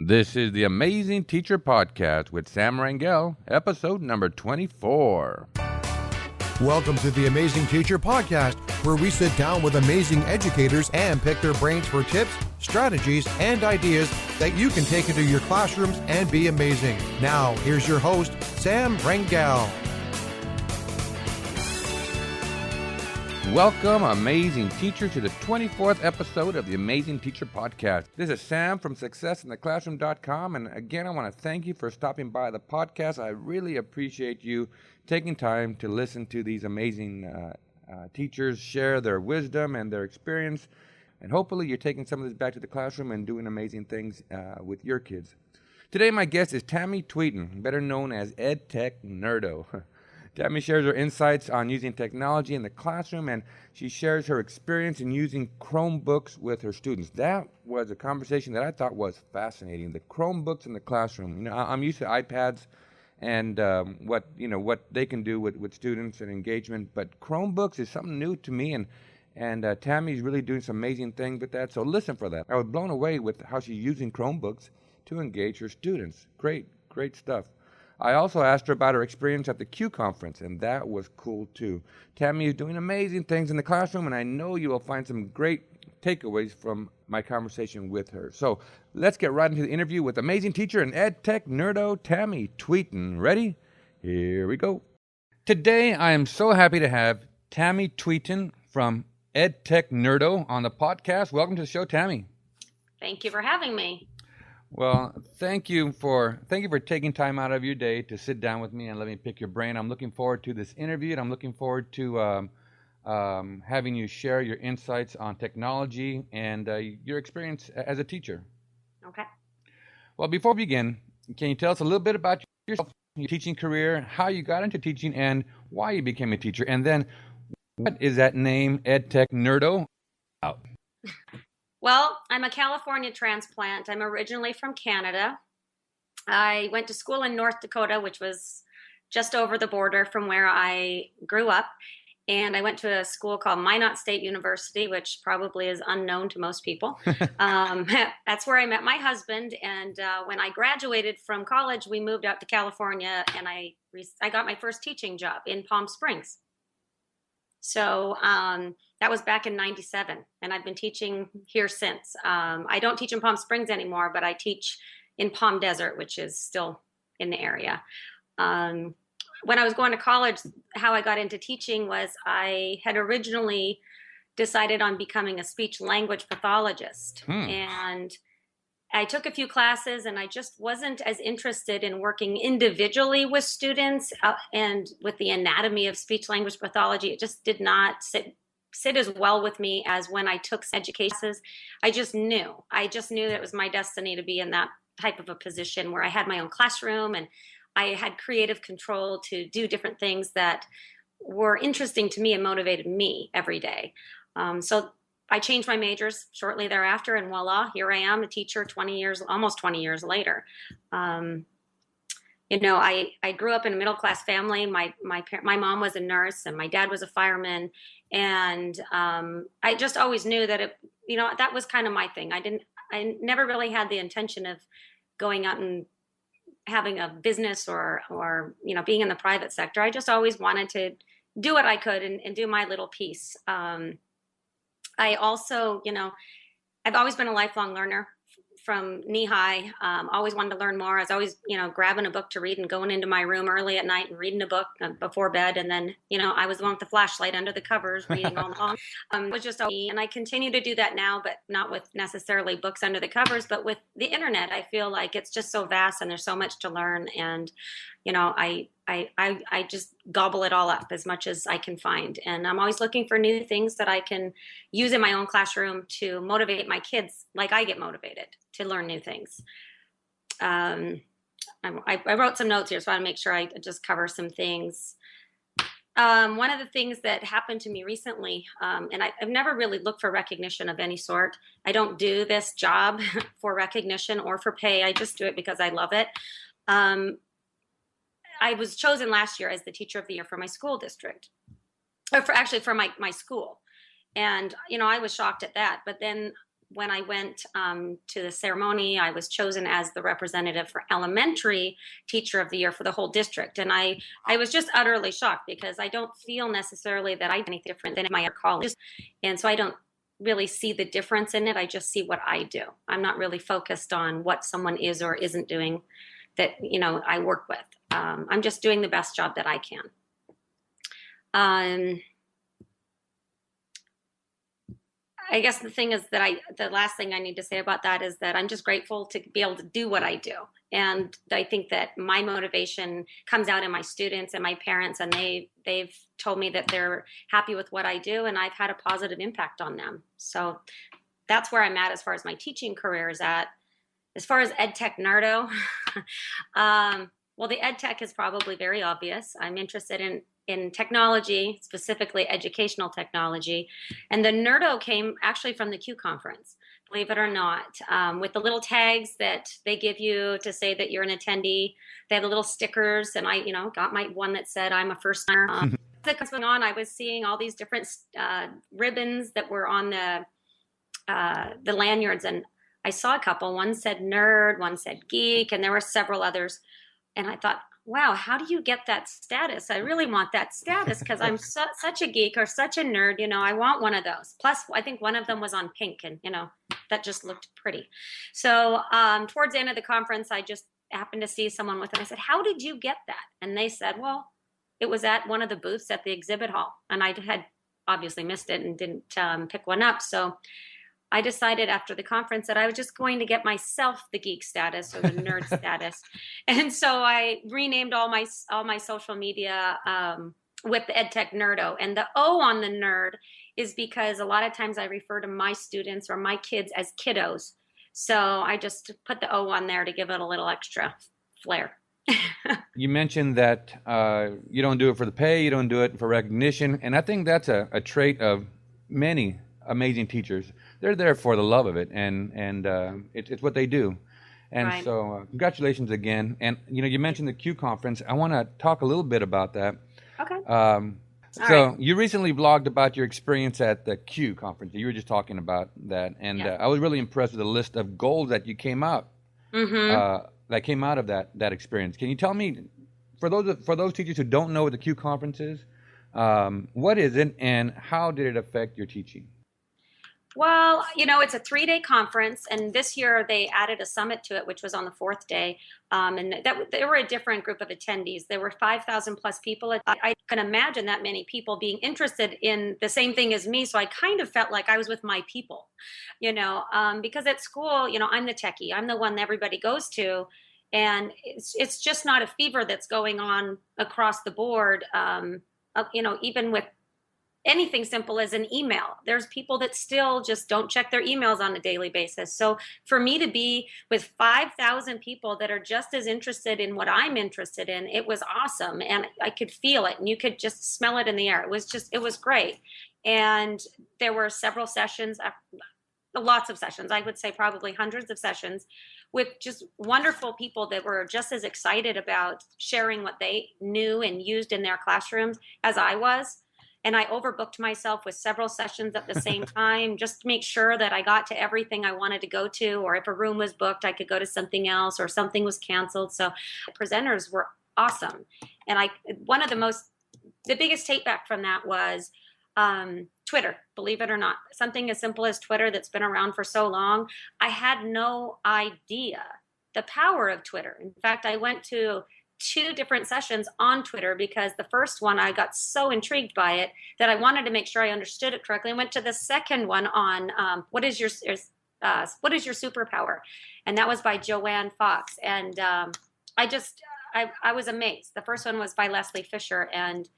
This is the Amazing Teacher Podcast with Sam Rangel, episode number 24. Welcome to the Amazing Teacher Podcast, where we sit down with amazing educators and pick their brains for tips, strategies, and ideas that you can take into your classrooms and be amazing. Now, here's your host, Sam Rangel. Welcome, amazing teacher, to the 24th episode of the Amazing Teacher Podcast. This is Sam from SuccessInTheClassroom.com, and again, I want to thank you for stopping by the podcast. I really appreciate you taking time to listen to these amazing teachers share their wisdom and their experience, and hopefully you're taking some of this back to the classroom and doing amazing things with your kids. Today, my guest is Tammy Tweten, better known as Ed Tech Nerdo. Tammy shares her insights on using technology in the classroom, and she shares her experience in using Chromebooks with her students. That was a conversation that I thought was fascinating. The Chromebooks in the classroom. You know, I'm used to iPads and what they can do with students and engagement, but Chromebooks is something new to me, and Tammy's really doing some amazing things with that. So listen for that. I was blown away with how she's using Chromebooks to engage her students. Great stuff. I also asked her about her experience at the Q conference, and that was cool too. Tammy is doing amazing things in the classroom, and I know you will find some great takeaways from my conversation with her. So let's get right into the interview with amazing teacher and Ed Tech Nerdo, Tammy Tweten. Ready? Here we go. Today, I am so happy to have Tammy Tweten from Ed Tech Nerdo on the podcast. Welcome to the show, Tammy. Thank you for having me. Well, thank you for taking time out of your day to sit down with me and let me pick your brain. I'm looking forward to this interview, and I'm looking forward to having you share your insights on technology and your experience as a teacher. Okay. Well, before we begin, can you tell us a little bit about yourself, your teaching career, how you got into teaching, and why you became a teacher? And then, what is that name, Ed Tech Nerdo, about? Well, I'm a California transplant. I'm originally from Canada. I went to school in North Dakota, which was just over the border from where I grew up. And I went to a school called Minot State University, which probably is unknown to most people. That's where I met my husband. And when I graduated from college, we moved out to California, and I got my first teaching job in Palm Springs. So that was back in 97, and I've been teaching here since. I don't teach in Palm Springs anymore, but I teach in Palm Desert, which is still in the area. When I was going to college, how I got into teaching was I had originally decided on becoming a speech language pathologist. And I took a few classes, and I just wasn't as interested in working individually with students and with the anatomy of speech language pathology. It just did not sit as well with me as when I took education classes. I just knew that it was my destiny to be in that type of a position where I had my own classroom and I had creative control to do different things that were interesting to me and motivated me every day. So I changed my majors shortly thereafter, and voila, here I am, a teacher almost 20 years later. I grew up in a middle-class family. My mom was a nurse, and my dad was a fireman. And I just always knew that that was kind of my thing. I never really had the intention of going out and having a business or being in the private sector. I just always wanted to do what I could and do my little piece. I also, I've always been a lifelong learner from knee high. Always wanted to learn more. I was always, grabbing a book to read and going into my room early at night and reading a book before bed. And then, I was the one with the flashlight under the covers reading all along. It was just, and I continue to do that now, but not with necessarily books under the covers, but with the internet. I feel like it's just so vast and there's so much to learn. And, I just gobble it all up as much as I can find. And I'm always looking for new things that I can use in my own classroom to motivate my kids like I get motivated to learn new things. I wrote some notes here, so I want to make sure I just cover some things. One of the things that happened to me recently, and I've never really looked for recognition of any sort. I don't do this job for recognition or for pay. I just do it because I love it. I was chosen last year as the teacher of the year for my school district, or for my school. And, I was shocked at that. But then when I went to the ceremony, I was chosen as the representative for elementary teacher of the year for the whole district. And I was just utterly shocked because I don't feel necessarily that I'm any different than my other colleagues. And so I don't really see the difference in it. I just see what I do. I'm not really focused on what someone is or isn't doing that, I work with. I'm just doing the best job that I can. I guess the thing is that the last thing I need to say about that is that I'm just grateful to be able to do what I do. And I think that my motivation comes out in my students and my parents, and they've told me that they're happy with what I do, and I've had a positive impact on them. So that's where I'm at as far as my teaching career is at. As far as Ed Tech Nerdo, well, the Ed Tech is probably very obvious. I'm interested in technology, specifically educational technology. And the Nerdo came actually from the Q conference, believe it or not, with the little tags that they give you to say that you're an attendee. They have the little stickers, and I, got my one that said I'm a first timer. That was going on. I was seeing all these different ribbons that were on the lanyards, and I saw a couple. One said nerd, one said geek, and there were several others. And I thought, wow, how do you get that status? I really want that status because I'm such a geek or such a nerd. I want one of those. Plus, I think one of them was on pink, and, that just looked pretty. So towards the end of the conference, I just happened to see someone with it. I said, how did you get that? And they said, well, it was at one of the booths at the exhibit hall. And I had obviously missed it and didn't pick one up. So I decided after the conference that I was just going to get myself the geek status or the nerd status. And so I renamed all my social media with the Ed Tech Nerdo. And the O on the nerd is because a lot of times I refer to my students or my kids as kiddos. So I just put the O on there to give it a little extra flair. You mentioned that you don't do it for the pay, you don't do it for recognition. And I think that's a trait of many amazing teachers. They're there for the love of it, and it's what they do. And right. So congratulations again. And, you mentioned the Q conference. I want to talk a little bit about that. Okay. So you recently blogged about your experience at the Q conference. You were just talking about that. And yes. I was really impressed with the list of goals that you came out, that came out of that experience. Can you tell me, for those teachers who don't know what the Q conference is, what is it and how did it affect your teaching? Well, it's a 3-day conference, and this year they added a summit to it, which was on the 4th day. And there were a different group of attendees. There were 5,000 plus people. I can imagine that many people being interested in the same thing as me. So I kind of felt like I was with my people, because at school, I'm the techie. I'm the one that everybody goes to. And it's just not a fever that's going on across the board, even with anything simple as an email. There's people that still just don't check their emails on a daily basis. So for me to be with 5,000 people that are just as interested in what I'm interested in, it was awesome. And I could feel it, and you could just smell it in the air. It was great. And there were several sessions, lots of sessions, I would say probably hundreds of sessions, with just wonderful people that were just as excited about sharing what they knew and used in their classrooms as I was. And I overbooked myself with several sessions at the same time, just to make sure that I got to everything I wanted to go to, or if a room was booked, I could go to something else, or something was canceled. So the presenters were awesome. And the biggest take back from that was Twitter, believe it or not. Something as simple as Twitter that's been around for so long. I had no idea the power of Twitter. In fact, I went to 2 different sessions on Twitter because the first one I got so intrigued by it that I wanted to make sure I understood it correctly. I went to the second one on what is your superpower, and that was by Joanne Fox. And I was amazed. The first one was by Leslie Fisher, and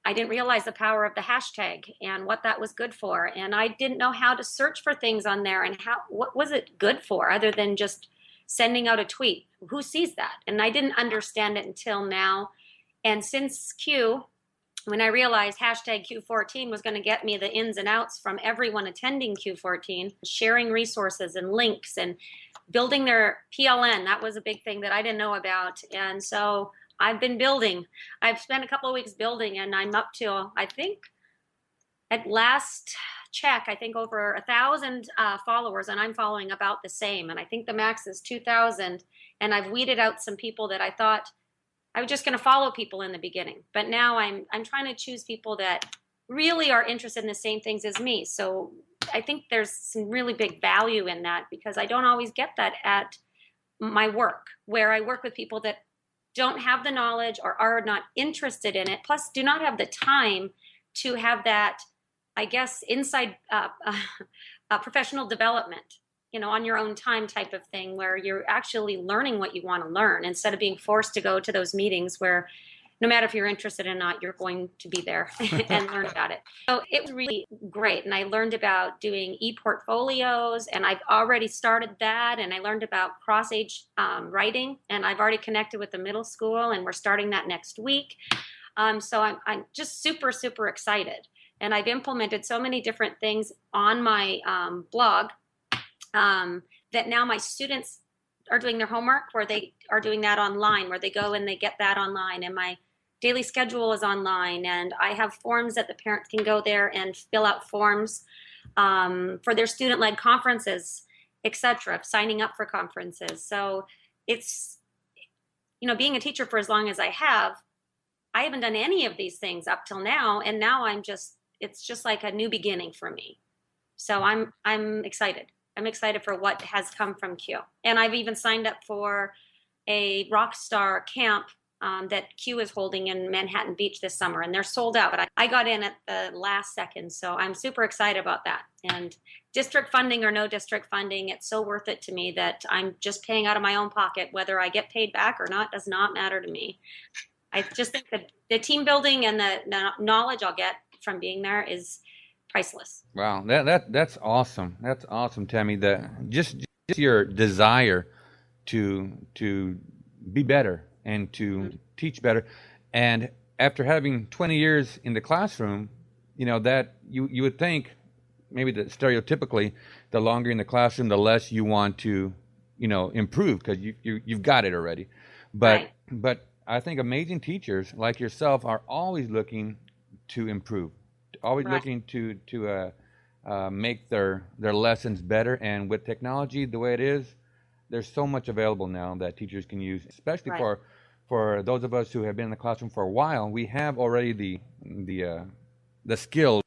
I didn't realize the power of the hashtag and what that was good for. And I didn't know how to search for things on there and what was it good for other than just sending out a tweet. Who sees that? And I didn't understand it until now. And since Q, when I realized hashtag Q14 was going to get me the ins and outs from everyone attending Q14, sharing resources and links and building their PLN, that was a big thing that I didn't know about. And so I've been building. I've spent a couple of weeks building, and I'm up to, I think, at last check, I think over 1,000 followers, and I'm following about the same. And I think the max is 2,000. And I've weeded out some people that I thought I was just going to follow people in the beginning. But now I'm trying to choose people that really are interested in the same things as me. So I think there's some really big value in that, because I don't always get that at my work, where I work with people that don't have the knowledge or are not interested in it, plus do not have the time to have that, I guess, inside professional development, on your own time type of thing, where you're actually learning what you want to learn instead of being forced to go to those meetings where no matter if you're interested or not, you're going to be there and learn about it. So it was really great. And I learned about doing e-portfolios, and I've already started that. And I learned about cross-age writing, and I've already connected with the middle school, and we're starting that next week. So I'm just super, super excited. And I've implemented so many different things on my blog that now my students are doing their homework, where they are doing that online, where they go and they get that online. And my daily schedule is online, and I have forms that the parents can go there and fill out forms for their student-led conferences, etc., signing up for conferences. So it's, being a teacher for as long as I haven't done any of these things up till now. And now it's just like a new beginning for me. So I'm excited. I'm excited for what has come from Q. And I've even signed up for a Rockstar camp that Q is holding in Manhattan Beach this summer, and they're sold out. But I got in at the last second, so I'm super excited about that. And district funding or no district funding, it's so worth it to me that I'm just paying out of my own pocket. Whether I get paid back or not does not matter to me. I just think that the team building and the knowledge I'll get from being there is priceless. Wow, that's awesome. That's awesome, Tammy. Just your desire to be better and to teach better, and after having 20 years in the classroom, that you would think maybe that stereotypically, the longer in the classroom, the less you want to improve, because you've got it already. But I think amazing teachers like yourself are always looking to improve. Always looking to make their lessons better. And with technology the way it is, there's so much available now that teachers can use, especially for those of us who have been in the classroom for a while. We have already the skills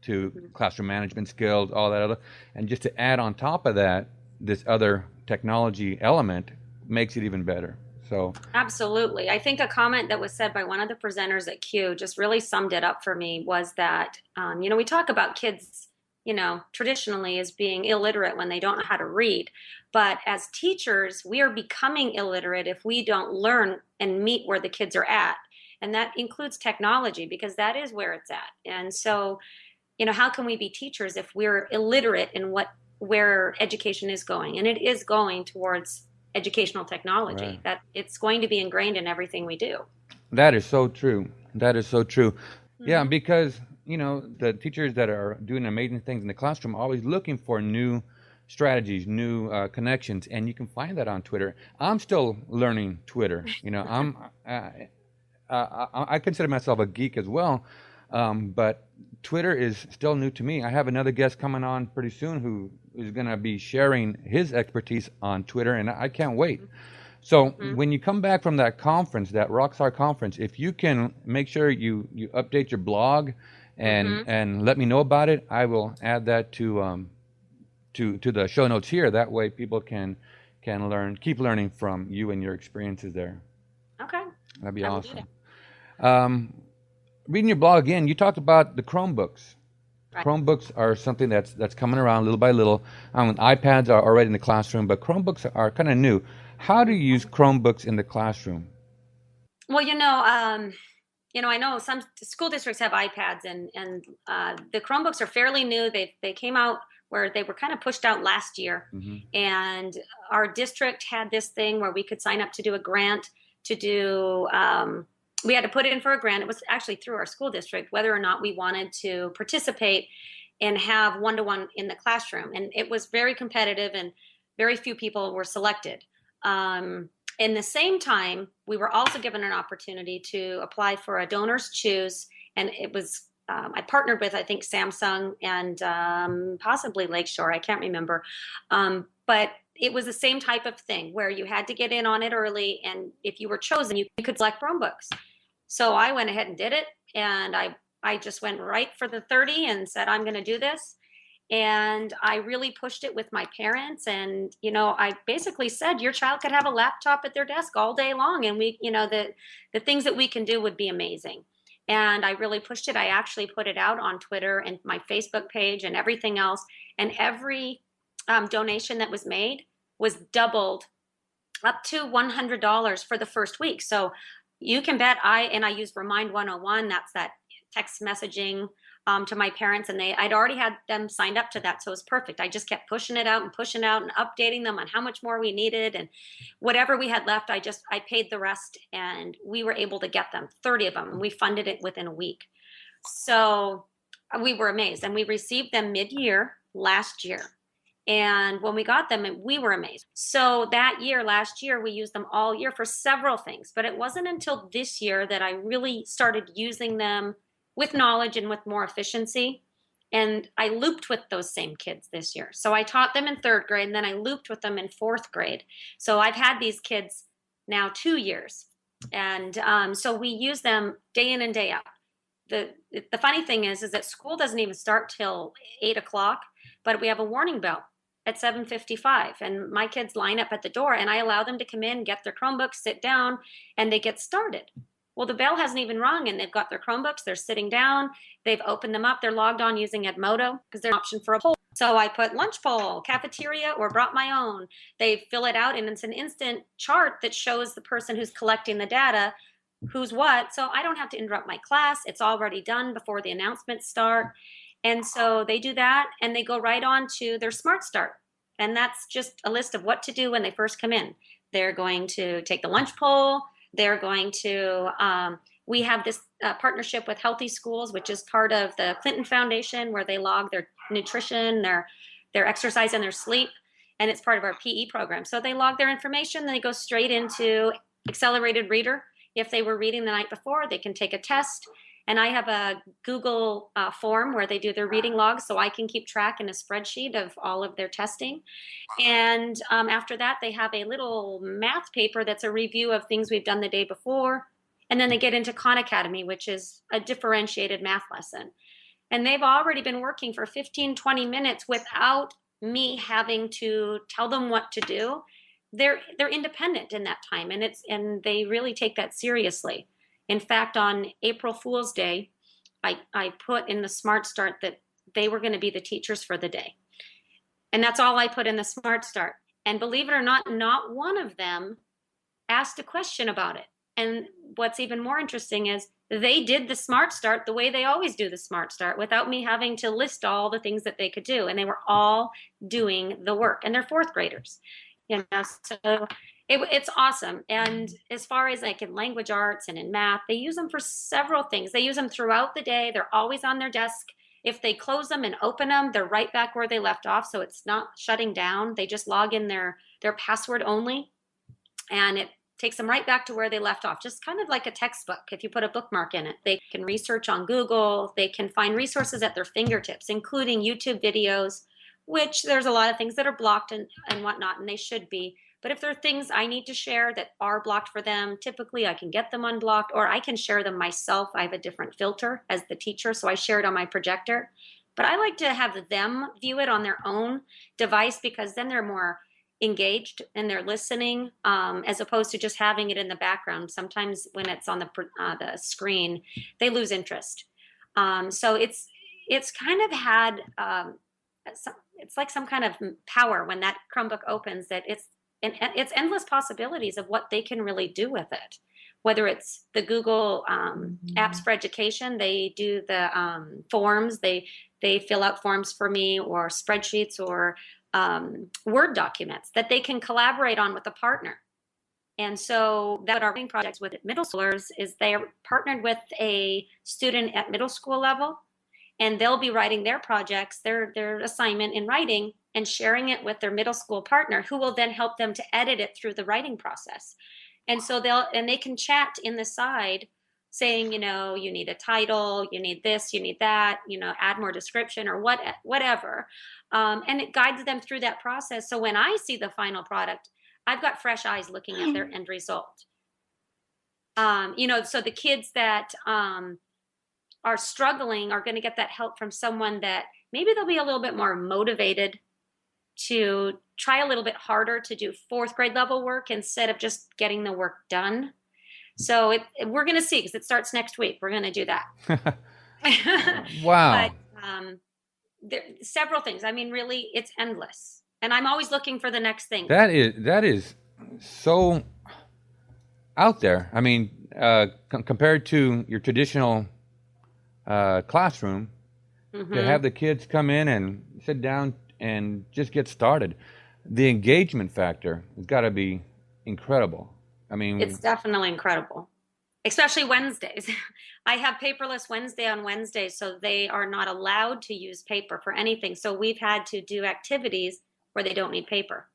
to classroom management skills, all that other, and just to add on top of that, this other technology element makes it even better. So absolutely. I think a comment that was said by one of the presenters at Q just really summed it up for me, was that, we talk about kids, traditionally as being illiterate when they don't know how to read. But as teachers, we are becoming illiterate if we don't learn and meet where the kids are at. And that includes technology, because that is where it's at. And so, how can we be teachers if we're illiterate in where education is going? And it is going towards educational technology, that it's going to be ingrained in everything we do. That is so true. Yeah, because the teachers that are doing amazing things in the classroom are always looking for new strategies, new connections, and you can find that on Twitter. I'm still learning Twitter. I consider myself a geek as well, but Twitter is still new to me. I have another guest coming on pretty soon who is going to be sharing his expertise on Twitter, and I can't wait. So when you come back from that conference, that Rockstar conference, if you can make sure you update your blog and let me know about it, I will add that to the show notes here. That way people can keep learning from you and your experiences there. Okay. That'd be awesome. Reading your blog again, you talked about the Chromebooks. Right. Chromebooks are something that's coming around little by little. iPads are already in the classroom, but Chromebooks are kind of new. How do you use Chromebooks in the classroom? Well, I know some school districts have iPads, and the Chromebooks are fairly new. They came out where they were kind of pushed out last year, and our district had this thing where we could sign up to do a grant to do. We had to put in for a grant. It was actually through our school district, whether or not we wanted to participate and have one-to-one in the classroom. And it was very competitive, and very few people were selected. In the same time, we were also given an opportunity to apply for a Donors Choose, and it was I partnered with, I think, Samsung and possibly Lakeshore. I can't remember. But it was the same type of thing where you had to get in on it early. And if you were chosen, you could select Chromebooks. So I went ahead and did it. And I just went right for the 30 and said, I'm going to do this. And I really pushed it with my parents. And, I basically said, your child could have a laptop at their desk all day long. And we, the things that we can do would be amazing. And I really pushed it. I actually put it out on Twitter and my Facebook page and everything else. And every donation that was made was doubled up to $100 for the first week. So you can bet I use Remind 101. That's that text messaging to my parents, and I'd already had them signed up to that. So it was perfect. I just kept pushing it out and updating them on how much more we needed, and whatever we had left, I paid the rest, and we were able to get them 30 of them, and we funded it within a week. So we were amazed, and we received them mid-year last year. And when we got them, we were amazed. So last year, we used them all year for several things. But it wasn't until this year that I really started using them with knowledge and with more efficiency. And I looped with those same kids this year. So I taught them in 3rd grade, and then I looped with them in 4th grade. So I've had these kids now 2 years. And so we use them day in and day out. The funny thing is that school doesn't even start till 8 o'clock, but we have a warning bell at 7:55, and my kids line up at the door, and I allow them to come in, get their Chromebooks, sit down, and they get started. Well, the bell hasn't even rung, and they've got their Chromebooks, they're sitting down, they've opened them up, they're logged on using Edmodo because there's an option for a poll. So I put lunch poll, cafeteria, or brought my own. They fill it out, and it's an instant chart that shows the person who's collecting the data who's what. So I don't have to interrupt my class. It's already done before the announcements start. And so they do that, and they go right on to their Smart Start. And that's just a list of what to do when they first come in. They're going to take the lunch poll. They're going to, we have this partnership with Healthy Schools, which is part of the Clinton Foundation, where they log their nutrition, their exercise, and their sleep. And it's part of our PE program. So they log their information, then they go straight into Accelerated Reader. If they were reading the night before, they can take a test. And I have a Google form where they do their reading logs, so I can keep track in a spreadsheet of all of their testing. And after that, they have a little math paper that's a review of things we've done the day before. And then they get into Khan Academy, which is a differentiated math lesson. And they've already been working for 15, 20 minutes without me having to tell them what to do. They're independent in that time, and they really take that seriously. In fact, on April Fool's Day, I put in the Smart Start that they were going to be the teachers for the day. And that's all I put in the Smart Start. And believe it or not one of them asked a question about it. And what's even more interesting is they did the Smart Start the way they always do the Smart Start, without me having to list all the things that they could do. And they were all doing the work. And they're 4th graders. So it's awesome. And as far as like in language arts and in math, they use them for several things. They use them throughout the day. They're always on their desk. If they close them and open them, they're right back where they left off. So it's not shutting down. They just log in their password only, and it takes them right back to where they left off. Just kind of like a textbook. If you put a bookmark in it, they can research on Google. They can find resources at their fingertips, including YouTube videos, which there's a lot of things that are blocked and whatnot, and they should be. But if there are things I need to share that are blocked for them, typically I can get them unblocked, or I can share them myself. I have a different filter as the teacher, so I share it on my projector. But I like to have them view it on their own device, because then they're more engaged and they're listening, as opposed to just having it in the background. Sometimes when it's on the screen, they lose interest. So it's kind of had it's like some kind of power when that Chromebook opens, that it's endless possibilities of what they can really do with it. Whether it's the Google apps for education, they do the forms, they fill out forms for me, or spreadsheets, or Word documents that they can collaborate on with a partner. And so that our writing projects with middle schoolers is they're partnered with a student at middle school level, and they'll be writing their projects, their assignment in writing, and sharing it with their middle school partner, who will then help them to edit it through the writing process. And so they can chat in the side saying, you need a title, you need this, you need that, add more description or whatever. And it guides them through that process. So when I see the final product, I've got fresh eyes looking at their end result. So the kids that are struggling are going to get that help from someone that maybe they'll be a little bit more motivated to try a little bit harder to do fourth grade level work instead of just getting the work done. So we're going to see, because it starts next week. We're going to do that. Wow. But there several things. I mean, really, it's endless. And I'm always looking for the next thing. That is so out there. I mean, compared to your traditional classroom, to have the kids come in and sit down and just get started. The engagement factor has got to be incredible. I mean, it's definitely incredible, especially Wednesdays. I have paperless Wednesday on Wednesdays, so they are not allowed to use paper for anything. So we've had to do activities where they don't need paper.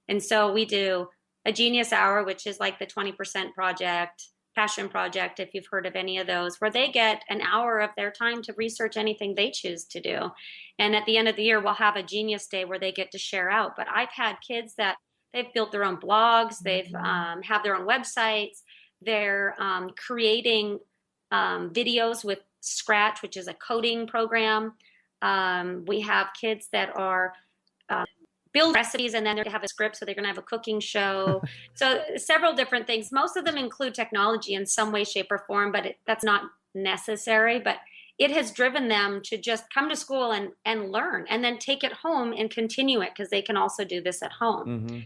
And so we do a Genius Hour, which is like the 20% project, Passion Project, if you've heard of any of those, where they get an hour of their time to research anything they choose to do. And at the end of the year, we'll have a Genius Day where they get to share out. But I've had kids that they've built their own blogs, they've have their own websites, they're creating videos with Scratch, which is a coding program. We have kids that are build recipes, and then they're going to have a script, so they're going to have a cooking show. So several different things. Most of them include technology in some way, shape, or form, but that's not necessary. But it has driven them to just come to school and learn, and then take it home and continue it, because they can also do this at home. Mm-hmm.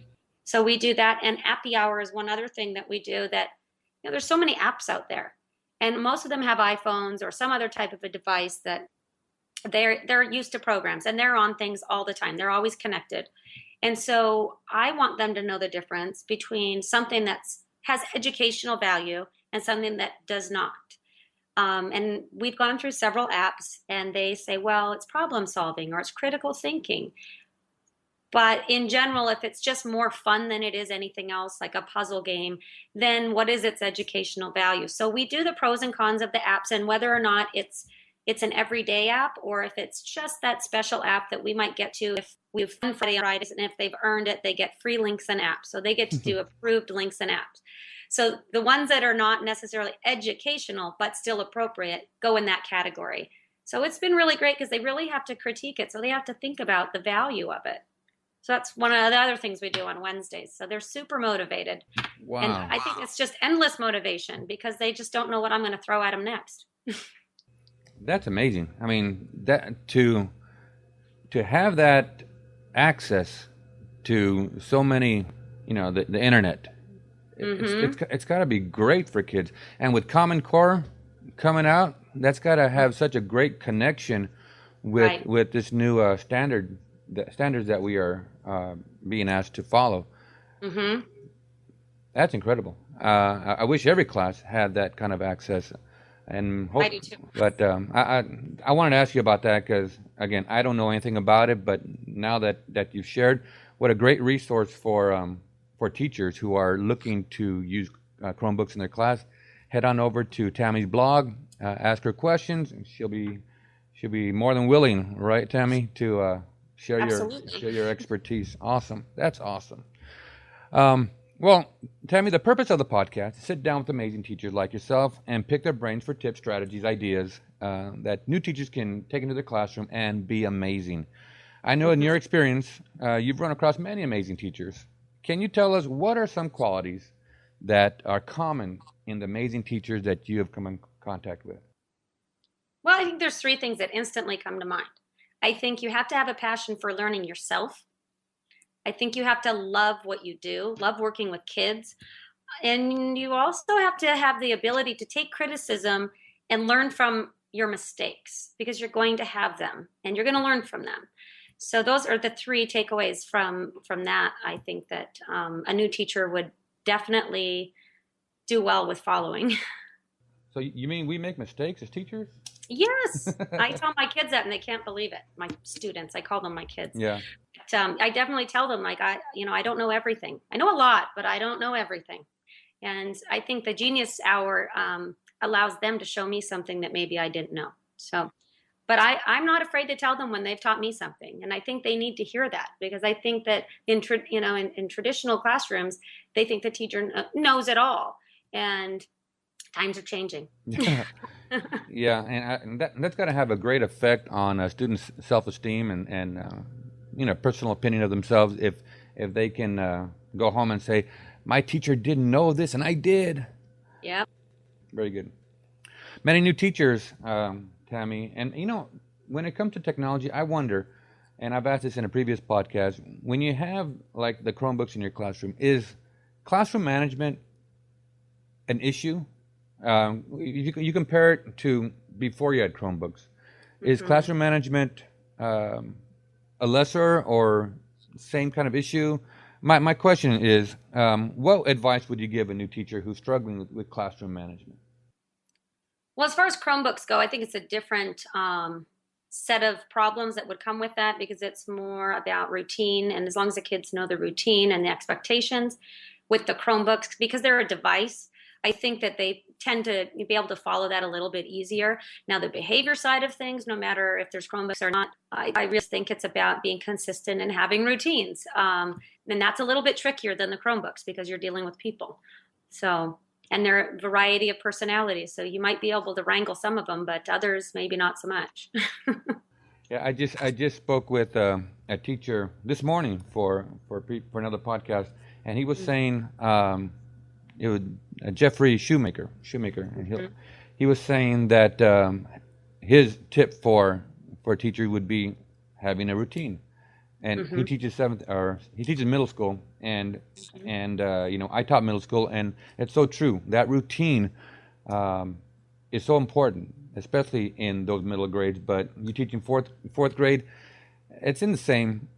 So we do that. And Appy Hour is one other thing that we do that, there's so many apps out there, and most of them have iPhones or some other type of a device that they're used to programs, and they're on things all the time. They're always connected. And so I want them to know the difference between something that has educational value and something that does not. And we've gone through several apps, and they say, well, it's problem solving or it's critical thinking. But in general, if it's just more fun than it is anything else, like a puzzle game, then what is its educational value? So we do the pros and cons of the apps, and whether or not it's an everyday app, or if it's just that special app that we might get to if we've done Friday on Fridays, and if they've earned it, they get free links and apps. So they get to do approved links and apps. So the ones that are not necessarily educational but still appropriate go in that category. So it's been really great, because they really have to critique it. So they have to think about the value of it. So that's one of the other things we do on Wednesdays. So they're super motivated. Wow. And I think it's just endless motivation, because they just don't know what I'm going to throw at them next. That's amazing. I mean, that to have that access to so many, the internet, it's got to be great for kids. And with Common Core coming out, that's got to have such a great connection with this new standards that we are being asked to follow. Mm-hmm. That's incredible. I wish every class had that kind of access. And I do too. But I wanted to ask you about that, because again, I don't know anything about it. But now that you've shared, what a great resource for teachers who are looking to use Chromebooks in their class. Head on over to Tammy's blog, ask her questions, and she'll be more than willing, right, Tammy, to share your expertise. Awesome, that's awesome. Well, Tammy, the purpose of the podcast is to sit down with amazing teachers like yourself and pick their brains for tips, strategies, ideas that new teachers can take into their classroom and be amazing. I know in your experience, you've run across many amazing teachers. Can you tell us what are some qualities that are common in the amazing teachers that you have come in contact with? Well, I think there's three things that instantly come to mind. I think you have to have a passion for learning yourself. I think you have to love what you do, love working with kids. And you also have to have the ability to take criticism and learn from your mistakes, because you're going to have them and you're going to learn from them. So those are the three takeaways from that. I think that a new teacher would definitely do well with following. So you mean we make mistakes as teachers? Yes. I tell my kids that, and they can't believe it. My students, I call them my kids. Yeah. But, I definitely tell them, like, I don't know everything. I know a lot, but I don't know everything. And I think the Genius Hour, allows them to show me something that maybe I didn't know. So, but I'm not afraid to tell them when they've taught me something. And I think they need to hear that, because I think that in traditional classrooms, they think the teacher knows it all. And times are changing. Yeah, and that's got to have a great effect on students' self-esteem and personal opinion of themselves if they can go home and say, my teacher didn't know this and I did. Yep. Very good. Many new teachers, Tammy, and when it comes to technology, I wonder, and I've asked this in a previous podcast, when you have like the Chromebooks in your classroom, is classroom management an issue? You compare it to before you had Chromebooks. Is classroom management a lesser or same kind of issue? My question is, what advice would you give a new teacher who's struggling with classroom management? Well, as far as Chromebooks go, I think it's a different set of problems that would come with that, because it's more about routine. And as long as the kids know the routine and the expectations with the Chromebooks, because they're a device, I think that they tend to be able to follow that a little bit easier. Now, the behavior side of things, no matter if there's Chromebooks or not, I really think it's about being consistent and having routines. And that's a little bit trickier than the Chromebooks, because you're dealing with people. So, and there are a variety of personalities. So you might be able to wrangle some of them, but others maybe not so much. Yeah, I just spoke with a teacher this morning for another podcast, and he was saying it was Jeffrey Shoemaker, and he was saying that his tip for a teacher would be having a routine. And he teaches middle school, and I taught middle school, and it's so true. That routine is so important, especially in those middle grades. But you teach in fourth grade, it's in the same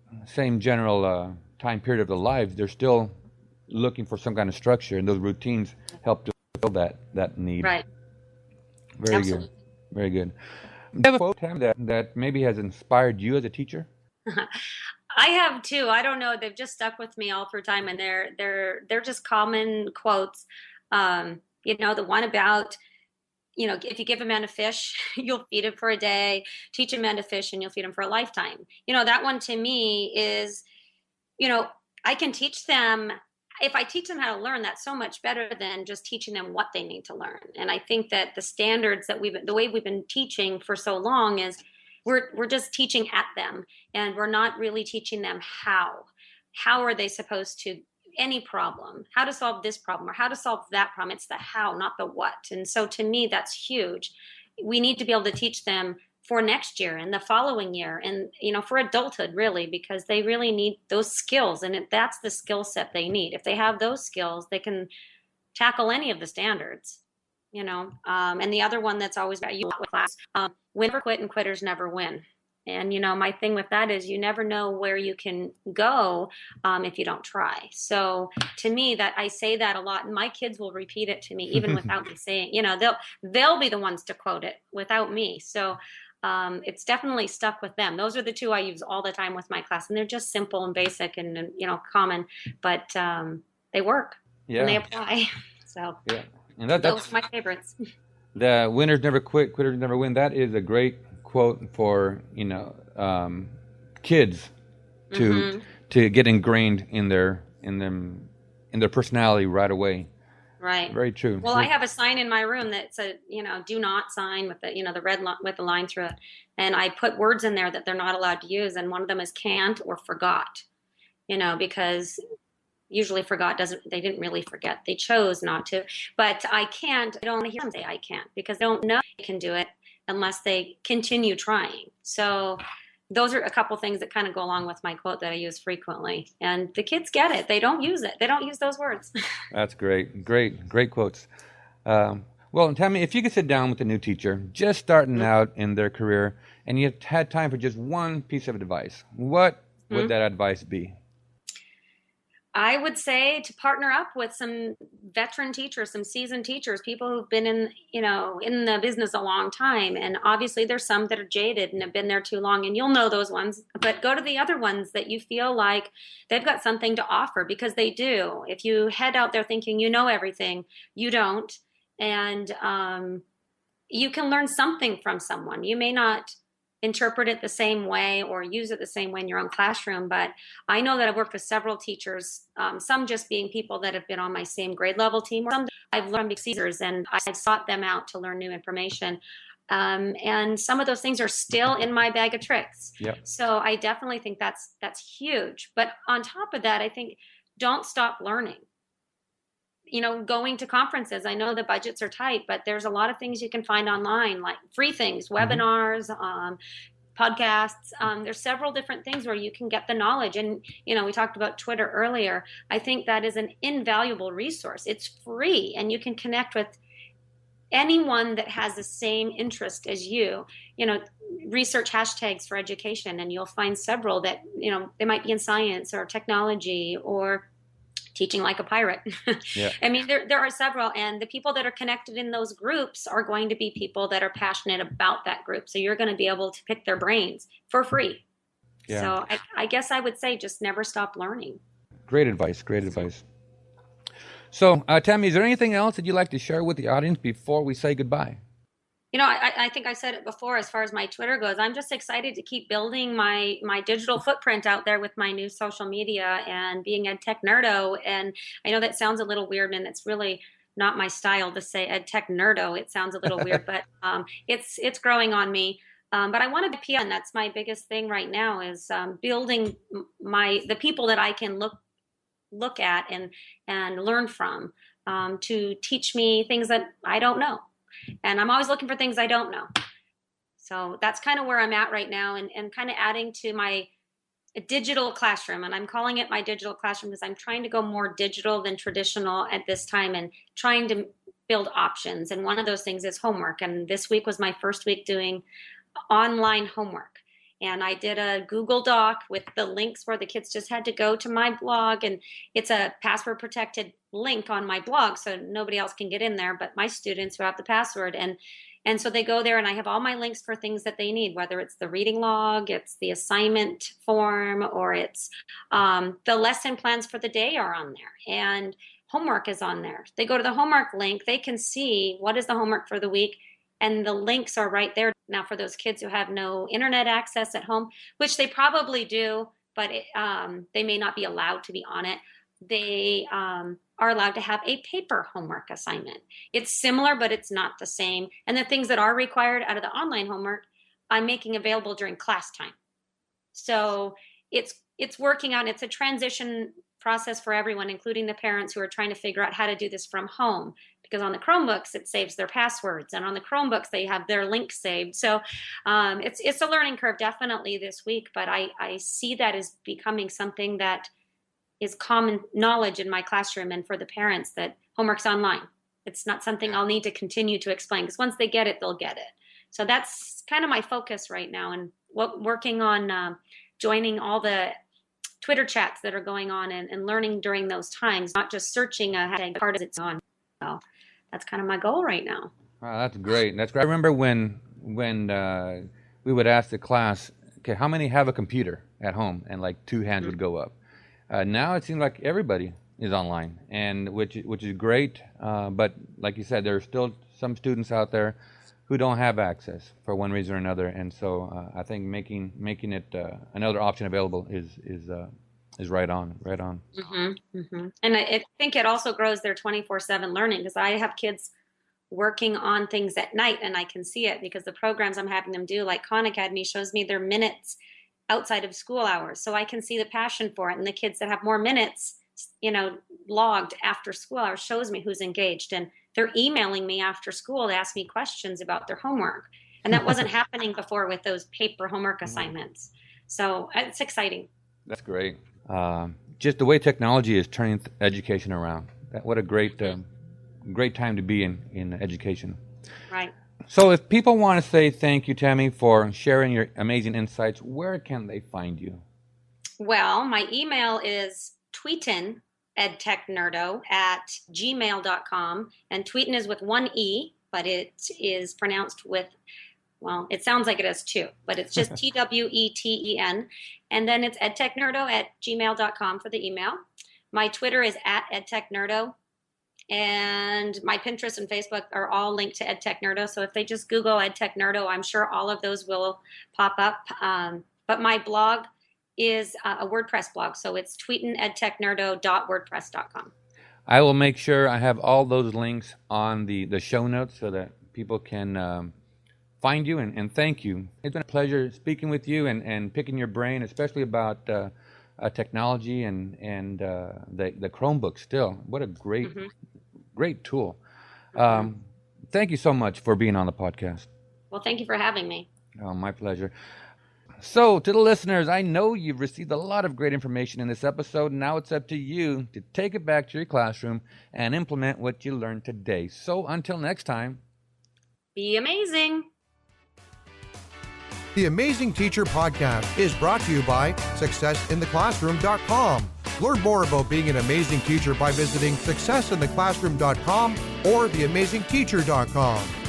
general time period of their lives. They're still looking for some kind of structure, and those routines help to fill that need. Right. Very Absolutely. good. Very good. Do you have a quote, Tam, that maybe has inspired you as a teacher? I have too. I don't know. They've just stuck with me all through time, and they're just common quotes. The one about, if you give a man a fish, you'll feed him for a day. Teach a man to fish, and you'll feed him for a lifetime. That one to me is, I can teach them. If I teach them how to learn, that's so much better than just teaching them what they need to learn. And I think that the standards that the way we've been teaching for so long is we're just teaching at them, and we're not really teaching them how are they supposed to, any problem, how to solve this problem or how to solve that problem. It's the how, not the what. And so to me, that's huge. We need to be able to teach them for next year and the following year, and for adulthood, really, because they really need those skills, and that's the skill set they need. If they have those skills, they can tackle any of the standards. And the other one that's always about you with class, win never quit and quitters never win. And, my thing with that is you never know where you can go if you don't try. So to me, that I say that a lot, and my kids will repeat it to me even without me saying, they'll be the ones to quote it without me. So it's definitely stuck with them. Those are the two I use all the time with my class, and they're just simple and basic and common, but they work and they apply. So yeah. And those are my favorites. The winners never quit, quitters never win. That is a great quote for kids to get ingrained in their personality right away. Right. Very true. Well, I have a sign in my room that said, do not sign with the red line, with the line through it, and I put words in there that they're not allowed to use, and one of them is can't or forgot. Because usually they didn't really forget. They chose not to. But I can't, I don't want to hear them say I can't, because they don't know they can do it unless they continue trying. So those are a couple things that kind of go along with my quote that I use frequently. And the kids get it. They don't use it. They don't use those words. That's great. Great quotes. Well, Tammy, if you could sit down with a new teacher just starting out in their career, and you had time for just one piece of advice, what would that advice be? I would say to partner up with some veteran teachers, some seasoned teachers, people who've been in the business a long time. And obviously there's some that are jaded and have been there too long, and you'll know those ones, but go to the other ones that you feel like they've got something to offer, because they do. If you head out there thinking you know everything, you don't. And you can learn something from someone. You may not interpret it the same way or use it the same way in your own classroom, but I know that I've worked with several teachers, some just being people that have been on my same grade level team, or some I've learned from Caesars, and I've sought them out to learn new information. And some of those things are still in my bag of tricks. Yep. So I definitely think that's huge. But on top of that, I think don't stop learning. Going to conferences, I know the budgets are tight, but there's a lot of things you can find online, like free things, webinars, podcasts. There's several different things where you can get the knowledge. And, we talked about Twitter earlier. I think that is an invaluable resource. It's free, and you can connect with anyone that has the same interest as you. Research hashtags for education, and you'll find several that, they might be in science or technology or teaching like a pirate. Yeah. I mean, there are several, and the people that are connected in those groups are going to be people that are passionate about that group. So you're going to be able to pick their brains for free. Yeah. So I guess I would say just never stop learning. Great advice. Great advice. So, Tammy, is there anything else that you'd like to share with the audience before we say goodbye? I think I said it before as far as my Twitter goes. I'm just excited to keep building my digital footprint out there with my new social media and being Ed Tech Nerdo. And I know that sounds a little weird, and it's really not my style to say Ed Tech Nerdo. It sounds a little weird, but it's growing on me. But I want to be and that's my biggest thing right now is building the people that I can look at and learn from to teach me things that I don't know. And I'm always looking for things I don't know. So that's kind of where I'm at right now, and kind of adding to my digital classroom. And I'm calling it my digital classroom because I'm trying to go more digital than traditional at this time and trying to build options. And one of those things is homework. And this week was my first week doing online homework. And I did a Google Doc with the links where the kids just had to go to my blog. And it's a password protected link on my blog, so nobody else can get in there but my students who have the password. And so they go there, and I have all my links for things that they need, whether it's the reading log, it's the assignment form, or it's the lesson plans for the day are on there. And homework is on there. They go to the homework link, they can see what is the homework for the week. And the links are right there. Now, for those kids who have no internet access at home, which they probably do, but they may not be allowed to be on it, they are allowed to have a paper homework assignment. It's similar, but it's not the same. And the things that are required out of the online homework, I'm making available during class time. So it's working out. It's a transition process for everyone, including the parents who are trying to figure out how to do this from home. Because on the Chromebooks, it saves their passwords. And on the Chromebooks, they have their links saved. So it's a learning curve definitely this week. But I see that as becoming something that is common knowledge in my classroom, and for the parents that homework's online. It's not something I'll need to continue to explain, because once they get it, they'll get it. So that's kind of my focus right now, and working on joining all the Twitter chats that are going on and learning during those times, not just searching a hashtag part as it's on. So that's kind of my goal right now. Wow, that's great. That's great. I remember when we would ask the class, okay, how many have a computer at home? And like 2 hands would go up. Now it seems like everybody is online, and which is great. But like you said, there are still some students out there who don't have access for one reason or another, and so I think making it another option available is right on. Mm-hmm, mm-hmm. And I think it also grows their 24/7 learning, because I have kids working on things at night, and I can see it because the programs I'm having them do, like Khan Academy, shows me their minutes outside of school hours. So I can see the passion for it. And the kids that have more minutes, logged after school hours, shows me who's engaged. And they're emailing me after school to ask me questions about their homework. And that wasn't happening before with those paper homework assignments. So it's exciting. That's great. Just the way technology is turning education around. What a great time to be in education. Right. So if people want to say thank you, Tammy, for sharing your amazing insights, where can they find you? Well, my email is Tweten, Ed Tech Nerdo, at gmail.com. And Tweten is with one E, but it is pronounced with, well, it sounds like it has two, but it's just Tweten. And then it's edtechnerdo at gmail.com for the email. My Twitter is at edtechnerdo. And my Pinterest and Facebook are all linked to Ed Tech Nerdo. So if they just Google Ed Tech Nerdo, I'm sure all of those will pop up. But my blog is a WordPress blog. So it's tweetenedtechnerdo.wordpress.com. I will make sure I have all those links on the show notes so that people can find you and thank you. It's been a pleasure speaking with you and picking your brain, especially about technology and the Chromebook still. What a great tool. Thank you so much for being on the podcast. Well, thank you for having me. Oh, my pleasure. So, to the listeners, I know you've received a lot of great information in this episode. Now it's up to you to take it back to your classroom and implement what you learned today. So, until next time, be amazing. The Amazing Teacher Podcast is brought to you by SuccessInTheClassroom.com. Learn more about being an amazing teacher by visiting SuccessInTheClassroom.com or TheAmazingTeacher.com.